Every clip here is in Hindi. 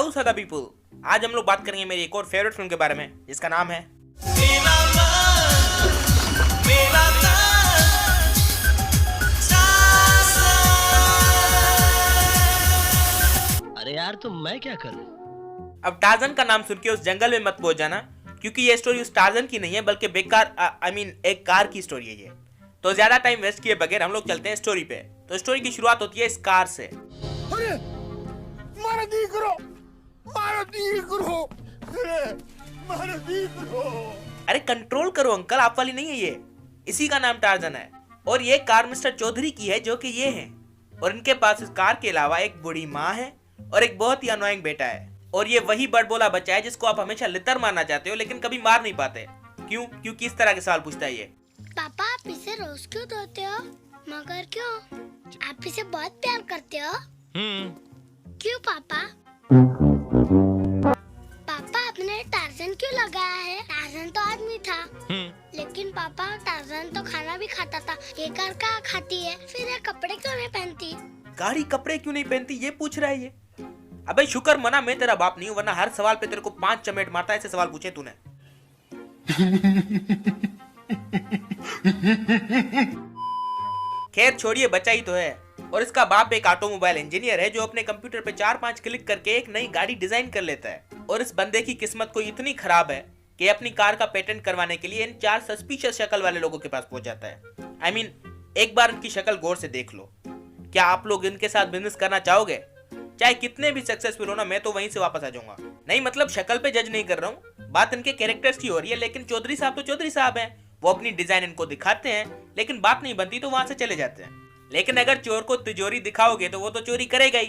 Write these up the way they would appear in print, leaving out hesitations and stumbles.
हेलो सदा पीपल, आज हम लोग बात करेंगे मेरी एक और फेवरेट फिल्म के बारे में जिसका नाम है अरे यार, तो मैं क्या करूं? अब टार्जन का नाम सुन के उस जंगल में मत पहुंच जाना, क्योंकि ये स्टोरी उस टार्जन की नहीं है बल्कि बेकार एक कार की स्टोरी है ये। तो ज्यादा टाइम वेस्ट किए बगैर हम लोग चलते हैं स्टोरी पे। तो स्टोरी की शुरुआत होती है इस कार से। अरे मारा दी करो। अरे कंट्रोल करो अंकल, आप वाली नहीं है ये। इसी का नाम टार्जन है और ये कार मिस्टर चौधरी की है जो कि ये है। और इनके पास इस कार के अलावा एक बूढ़ी माँ है और एक बहुत ही अनोइंग बेटा है। और ये वही बड़बोला बच्चा है जिसको आप हमेशा लितर मारना चाहते हो लेकिन कभी मार नहीं पाते। क्यों? क्योंकि इस तरह के सवाल पूछता है ये। पापा, आप इसे रोज क्यों धोते हो? मगर क्यों? आप इसे बहुत प्यार करते हो। क्यों पापा? पापा, आपने टार्जन क्यों लगाया है? टार्जन तो आदमी था। लेकिन पापा, टार्जन तो खाना भी खाता था। ये कार क्या खाती है? फिर ये कपड़े क्यों नहीं पहनती? गाड़ी कपड़े क्यों नहीं पहनती ये पूछ रहा है ये। अबे शुक्र मना मैं तेरा बाप नहीं हूं, वरना हर सवाल पे तेरे को 5 चमेट मारता। ऐसे सवाल पूछे तूने। खैर छोड़िए, बच्चा ही तो है। और इसका बाप एक ऑटोमोबाइल इंजीनियर है जो अपने कंप्यूटर पे 4-5 क्लिक करके एक नई गाड़ी डिजाइन कर लेता है। और इस बंदे की किस्मत को इतनी खराब है कि अपनी कार का पेटेंट करवाने के लिए इन 4 सस्पिशियस शक्ल वाले लोगों के पास पहुंच जाता है। एक बार इनकी शक्ल गौर से देख लो। क्या आप लोग इनके साथ बिजनेस करना चाहोगे? चाहे कितने भी सक्सेसफुल हो ना, मैं तो वहीं से वापस आ जाऊंगा। नहीं मतलब शक्ल पे जज नहीं कर रहा हूँ, बात इनके कैरेक्टर्स की हो रही है। लेकिन चौधरी साहब तो चौधरी साहब हैं, वो अपनी डिजाइन इनको दिखाते हैं, लेकिन बात नहीं बनती तो वहां से चले जाते हैं। लेकिन अगर चोर को तिजोरी दिखाओगे तो वो तो चोरी करेगा ही,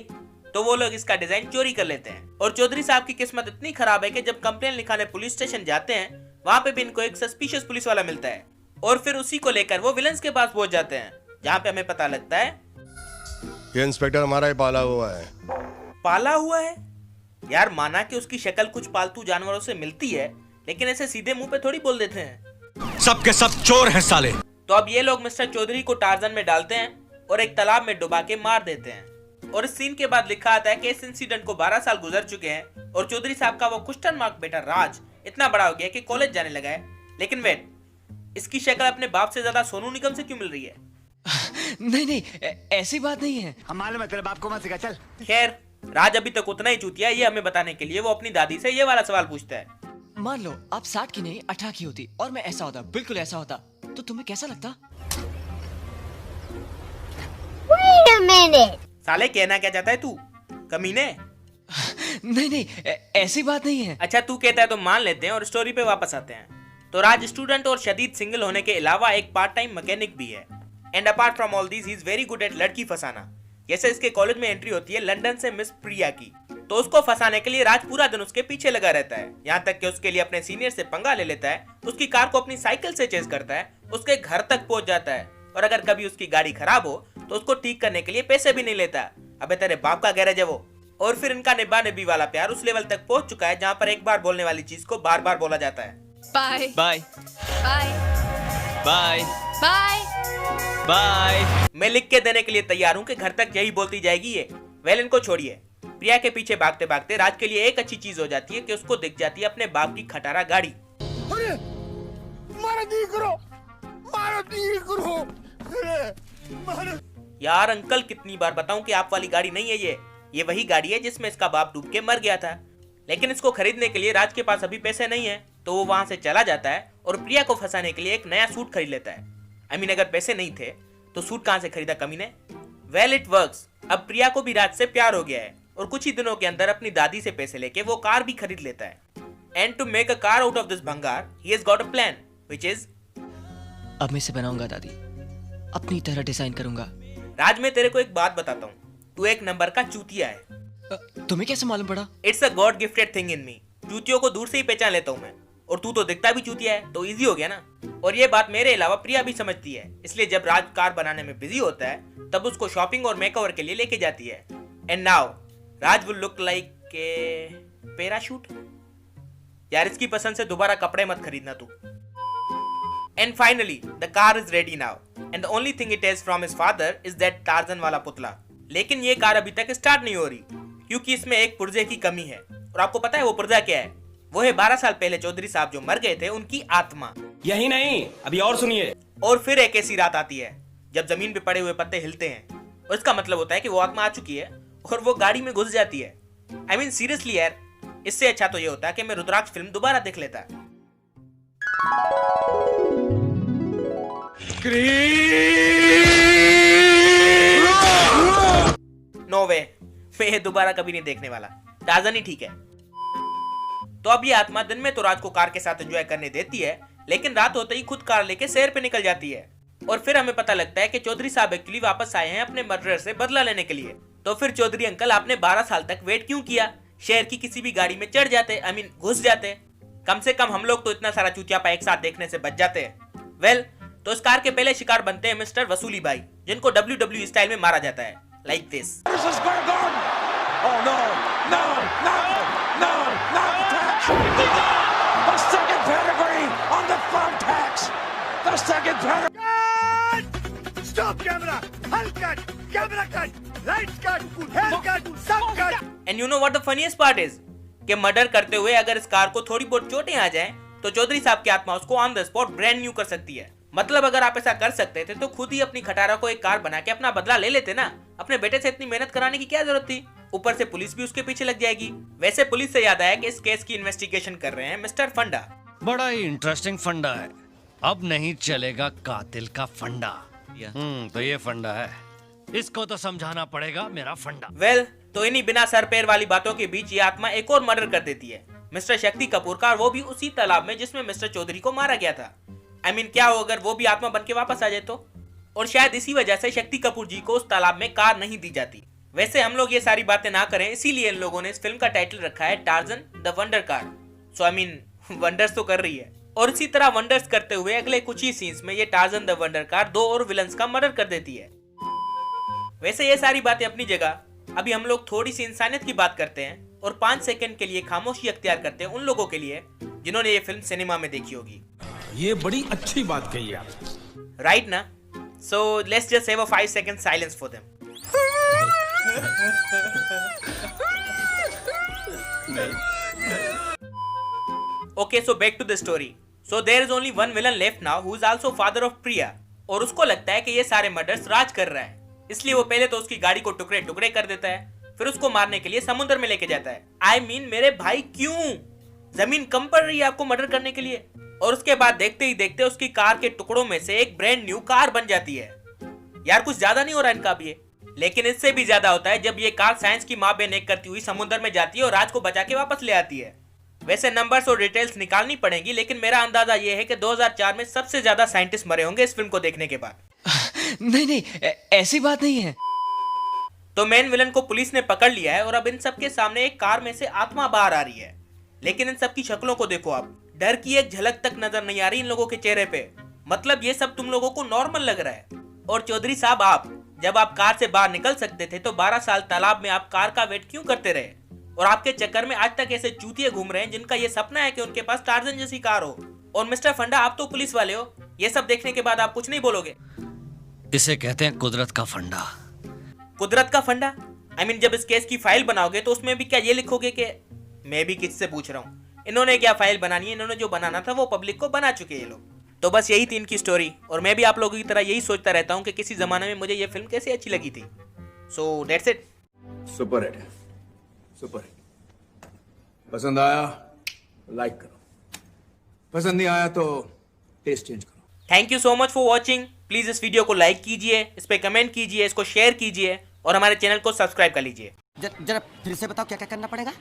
तो वो लोग इसका डिजाइन चोरी कर लेते हैं। और चौधरी साहब की किस्मत इतनी खराब है कि जब कंप्लेन लिखाने पुलिस स्टेशन जाते हैं, वहां पे भी इनको एक सस्पिशियस पुलिस वाला मिलता है। और फिर उसी को लेकर वो विलन्स के पास पहुंच जाते हैं, जहाँ पे हमें पता लगता है ये इंस्पेक्टर हमारा ही पाला हुआ है। पाला हुआ है? यार माना कि उसकी शक्ल कुछ पालतू जानवरों से मिलती है, लेकिन ऐसे सीधे मुंह पे थोड़ी बोल देते हैं। सब के सब चोर हैं साले। तो अब ये लोग मिस्टर चौधरी को टार्जन में डालते हैं और एक तालाब में डुबा के मार देते हैं। और इस सीन के बाद लिखा आता है कि इस इंसिडेंट को 12 साल गुजर चुके हैं और चौधरी साहब का वो क्वेश्चन मार्क बेटा राज इतना बड़ा हो गया कि कॉलेज जाने लगा है। लेकिन वेट, इसकी शक्ल अपने बाप से ज्यादा सोनू निगम से क्यों मिल रही है? नहीं, ऐसी बात नहीं है। हम मालूम है, तेरे बाप को मत सिखा, चल। खैर राज अभी तक उतना ही चूतिया है, ये हमें बताने के लिए वो अपनी दादी से ये वाला सवाल पूछता है। मान लो आप 60 की नहीं 18 की होती और मैं ऐसा होता, बिल्कुल ऐसा होता, तो तुम्हें कैसा लगता? Wait a minute. साले कहना क्या चाहता है तू, कमीने? नहीं, ऐसी बात नहीं है। अच्छा तू कहता है तो मान लेते हैं और स्टोरी पे वापस आते हैं। तो राज स्टूडेंट और शदीद सिंगल होने के अलावा एक पार्ट टाइम मैकेनिक भी है। And apart from all this he is very good at लड़की फंसाना। जैसे इसके कॉलेज में एंट्री होती है लंदन से मिस प्रिया की, तो उसको फंसाने के लिए राज पूरा दिन उसके पीछे लगा रहता है, यहाँ तक कि उसके लिए अपने सीनियर से पंगा ले लेता है, उसकी कार को अपनी साइकिल से चेज करता है, उसके घर तक पहुंच जाता है। और अगर कभी उसकी गाड़ी खराब हो तो उसको ठीक करने के लिए पैसे भी नहीं लेता। अबे तेरे बाप का गैरेज है वो। और फिर इनका निभा निभी वाला प्यार उस लेवल तक पहुंच चुका है जहाँ पर एक बार बोलने वाली चीज को बार बार बोला जाता है। Bye bye bye bye bye bye. मैं लिख के देने के लिए तैयार हूँ कि घर तक यही बोलती जाएगी ये। वेल इनको छोड़िए। प्रिया के पीछे भागते भागते राज के लिए एक अच्छी चीज हो जाती है कि उसको दिख जाती है अपने बाप की खटारा गाड़ी। अरे मारा दी करो। अरे यार अंकल कितनी बार बताऊं कि आप वाली गाड़ी नहीं है ये वही गाड़ी है जिसमें इसका बाप डूब के मर गया था। लेकिन इसको खरीदने के लिए राज के पास अभी पैसे नहीं है, तो वो वहां से चला जाता है और प्रिया को फंसाने के लिए एक नया सूट खरीद लेता है। अगर पैसे नहीं थे तो सूट कहां से खरीदा कमीने? Well it works. अब प्रिया को भी राज से प्यार हो गया है और कुछ ही दिनों के अंदर अपनी दादी से पैसे लेके वो कार भी खरीद लेता है। And to make a car out of this भंगार he has got a plan which is, अब मैं इसे बनाऊंगा दादी, अपनी तरह डिजाइन करूंगा। राज मैं तेरे को एक बात बताता हूँ, तू एक नंबर का चूतिया है। तुम्हें कैसे मालूम पड़ा? It's a god gifted thing in me. चूतियों को दूर से ही पहचान लेता हूँ मैं, और तू तो दिखता भी चूतिया है, तो इजी हो गया ना। और ये बात मेरे अलावा प्रिया भी समझती है, इसलिए जब राज कार बनाने में बिजी होता है तब उसको शॉपिंग और मेकओवर के लिए लेके जाती है। And now Raj will look like a parachute. यार इसकी पसंद से दोबारा कपड़े मत खरीदना तू। And finally the car is ready now and the only thing it has from his father is that torsion वाला पुतला। लेकिन ये कार अभी तक स्टार्ट नहीं हो रही क्योंकि इसमें एक पुर्जे की कमी है। और आपको पता है वो पुर्जा क्या है? वो है 12 साल पहले चौधरी साहब जो मर गए थे उनकी आत्मा। यही नहीं, अभी और सुनिए। और फिर एक ऐसी रात आती है जब जमीन पे पड़े हुए पत्ते हिलते हैं और इसका मतलब होता है कि वो आत्मा आ चुकी है और वो गाड़ी में घुस जाती है। आई मीन सीरियसली यार, इससे अच्छा तो ये होता है कि मैं रुद्राक्ष फिल्म दोबारा देख लेता। नो वे, मैं ये दोबारा कभी नहीं देखने वाला। टार्ज़न ही ठीक है। तो अब ये आत्मा दिन में तो राज को कार के साथ एंजॉय करने देती है, लेकिन रात होते ही खुद कार लेके शहर पे निकल जाती है। और फिर हमें पता लगता है कि चौधरी साहब एक्चुअली वापस आए हैं अपने मर्डर से बदला लेने के लिए। तो फिर चौधरी अंकल आपने 12 साल तक वेट क्यों किया? शहर की किसी भी गाड़ी में चढ़ जाते, आई मीन घुस जाते। कम से कम हम लोग तो इतना सारा चूतियापा एक साथ देखने से बच जाते हैं। वेल, तो इस कार के पहले शिकार बनते हैं मिस्टर वसूली भाई, जिनको WWE स्टाइल में मारा जाता है, like this. Stop camera! Hull cut! Camera cut! Lights cut! Hair cut! सब cut! And you know what the funniest part is कि मर्डर करते हुए अगर इस कार को थोड़ी बहुत चोटें आ जाएं तो चौधरी साहब की आत्मा उसको on the spot brand new कर सकती है। मतलब अगर आप ऐसा कर सकते थे तो खुद ही अपनी खटारा को एक कार बना के अपना बदला ले लेते ना। अपने बेटे से इतनी मेहनत कराने की क्या जरूरत थी? ऊपर से पुलिस भी उसके पीछे लग जाएगी। वैसे पुलिस से याद आया कि इस केस की इन्वेस्टिगेशन कर रहे हैं मिस्टर फंडा। बड़ा ही इंटरेस्टिंग फंडा है। अब नहीं चलेगा कातिल का फंडा। तो ये फंडा है, इसको तो समझाना पड़ेगा मेरा फंडा। वेल, तो इन्हीं बिना सर पैर वाली बातों के बीच ये आत्मा एक और मर्डर कर देती है मिस्टर शक्ति कपूर का, और वो भी उसी तालाब में जिसमें मिस्टर चौधरी को मारा गया था। आई मीन क्या हो अगर वो भी आत्मा बन के वापस आ जाए तो? और शायद इसी वजह से शक्ति कपूर जी को उस तालाब में कार नहीं दी जाती। वैसे हम लोग ये सारी बातें ना करें, इसीलिए इन लोगों ने इस फिल्म का टाइटल रखा है Tarzan the wonder car. So I mean wonders तो कर रही है। और इसी तरह वंडर्स करते हुए अगले कुछ ही सीन्स में ये टार्ज़न द वंडर कार 2 और विलन्स का मर्डर कर देती है। वैसे ये सारी बातें अपनी जगह, अभी हम लोग थोड़ी सी इंसानियत की बात करते हैं और 5 सेकंड के लिए खामोशी अख्तियार करते हैं उन लोगों के लिए जिन्होंने ये फिल्म सिनेमा में देखी होगी। ये बड़ी अच्छी बात कही आप। राइट ना? So let's just have a 5 second silence for them. Okay, so back to the story. So there is only one villain left now who is also father of Priya, और उसको लगता है कि ये सारे मर्डर्स राज कर रहा है, इसलिए वो पहले तो उसकी गाड़ी को टुकड़े टुकड़े कर देता है, फिर उसको मारने के लिए समुद्र में लेके जाता है। आई मीन मेरे भाई क्यों? जमीन कम पड़ रही है आपको मर्डर करने के लिए? और उसके बाद देखते ही देखते उसकी कार के टुकड़ों में से एक ब्रांड न्यू कार बन जाती है। यार कुछ ज्यादा नहीं हो रहा इनका भी? लेकिन इससे भी ज्यादा होता है जब ये कार साइंस की माँ बहन एक करती हुई समुद्र में जाती है और राज को बचा के वापस ले आती है। वैसे नंबर्स और डिटेल्स निकालनी पड़ेंगी, लेकिन मेरा अंदाजा ये है कि 2004 में सबसे ज्यादा साइंटिस्ट मरे होंगे इस फिल्म को देखने के बाद। नहीं, ऐसी बात नहीं है। तो मेन विलन को पुलिस ने पकड़ लिया है और अब इन सब के सामने एक कार में से आत्मा बाहर आ रही है। लेकिन इन सब की शक्लों को देखो आप, डर की एक झलक तक नजर नहीं आ रही इन लोगों के चेहरे पे। मतलब ये सब तुम लोगों को नॉर्मल लग रहा है। और चौधरी साहब, आप जब आप कार से बाहर निकल सकते थे तो 12 साल तालाब में आप कार का वेट क्यों करते रहे? और आपके चक्कर में आज तक ऐसे चूतिए घूम रहे हैं जिनका ये सपना है कि उनके पास टार्ज़न जैसी कार हो। और मिस्टर फंडा, आप तो पुलिस वाले हो, ये सब देखने के बाद आप कुछ नहीं बोलोगे? इसे कहते हैं कुदरत का फंडा। कुदरत का फंडा? आई मीन जब इस केस की फाइल बनाओगे तो उसमें भी क्या ये लिखोगे कि मैं भी किससे पूछ रहा हूँ, इन्होंने क्या फाइल बनानी है, इन्होंने जो बनाना था वो पब्लिक को बना चुके ये लोग। तो बस यही थी इनकी स्टोरी, और मैं भी आप लोगों की तरह यही सोचता रहता हूँ कि किसी जमाने में मुझे ये फिल्म कैसे अच्छी लगी थी। So that's it. Super hit है, सुपर हिट। पसंद आया लाइक करो, पसंद नहीं आया तो टेस्ट चेंज करो। Thank you so much for watching. Please इस वीडियो को लाइक कीजिए, इस पे कमेंट कीजिए, इसको शेयर कीजिए और हमारे चैनल को सब्सक्राइब कर लीजिए। जरा फिर से बताओ क्या क्या करना पड़ेगा?